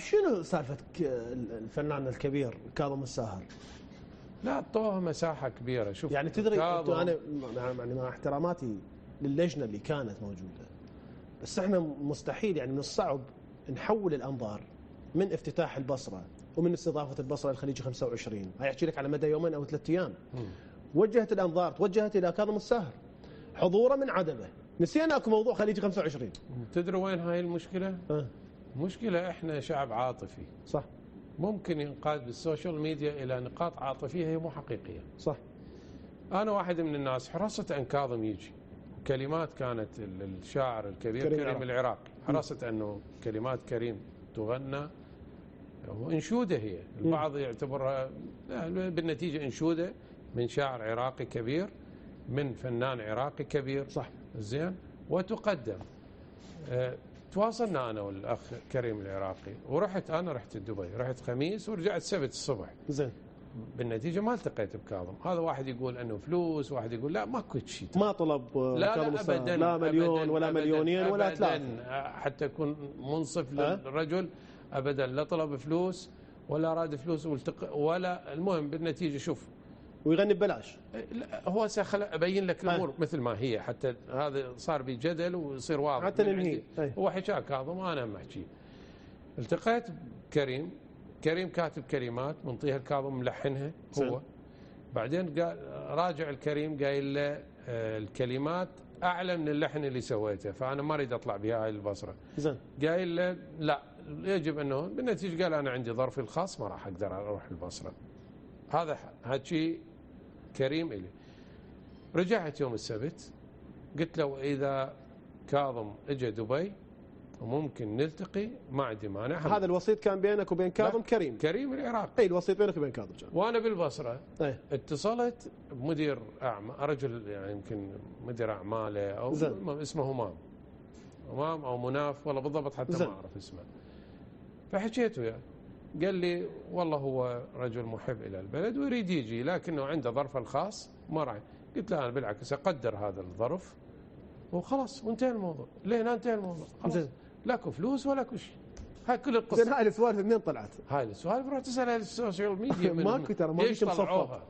شنو سالفه الفنان الكبير كاظم الساهر؟ لا اعطوه مساحه كبيره. شوف يعني تدري انا يعني مع احتراماتي للجنه اللي كانت موجوده، بس احنا مستحيل يعني من الصعب نحول الانظار من افتتاح البصره ومن استضافه البصره للخليج 25. هاي احكي لك على مدى يومين او 3 ايام. وجهت الانظار توجهت الى كاظم الساهر، حضوره من عدمه، نسينا اكو موضوع خليج 25. تدري وين هاي المشكله؟ مشكله احنا شعب عاطفي. صح. ممكن ينقاد بالسوشيال ميديا الى نقاط عاطفيه هي مو حقيقيه. صح. انا واحد من الناس حرصت ان كاظم يجي. كلمات كانت الشاعر الكبير كريم العراقي، حرصت انه كلمات كريم تغنى وانشوده هي، البعض يعتبرها بالنتيجه انشوده من شاعر عراقي كبير، من فنان عراقي كبير. صح. زين. وتقدم. تواصلنا انا والاخ كريم العراقي، ورحت دبي، رحت خميس ورجعت سبت الصبح. زين. بالنتيجه ما التقيت بكاظم. هذا واحد يقول انه فلوس، واحد يقول لا ماكو شيء. ما طلب كاظم ابدا، لا مليون ولا مليونين ولا 3. حتى اكون منصف للرجل، ابدا لا طلب فلوس ولا اراد فلوس ولا المهم بالنتيجه شوف. ويغني ببلاش. هو ابين لك الامور مثل ما هي، حتى هذا صار بجدل ويصير واضح. حتى ننهي. هو حكى كاظم وانا ما احكي. التقيت بكريم، كريم كاتب كلمات منطيها الكاظم ملحنها هو. بعدين قال راجع الكريم قايل له الكلمات اعلى من اللحن اللي سويته، فانا ما اريد اطلع بها هاي البصره. زين. قايل له لا يجب انه بالنتيجه قال انا عندي ظرفي الخاص ما راح اقدر اروح البصره. هذا شيء كريم الي. رجعت يوم السبت قلت له اذا كاظم اجى دبي وممكن نلتقي ما عندي مانع. هذا الوسيط كان بينك وبين كاظم كريم. كريم العراقي. اي الوسيط بينك وبين كاظم كان. وانا بالبصره اتصلت بمدير رجل يعني يمكن مدير اعماله او اسمه همام او مناف، والله بالضبط حتى ما اعرف اسمه. فحكيت وياه قال لي والله هو رجل محب الى البلد ويريد يجي، لكنه عنده ظرفه الخاص ما راح. قلت له انا بالعكس اقدر هذا الظرف وخلاص وانتهى الموضوع. لين انتهى الموضوع خلاص. لاكو فلوس ولا كل شيء. هاي كل القصه. زين هاي السوالف منين طلعت؟ هاي السوالف روح تسال السوشيال ميديا ماكو ترى ما فيش مصفط.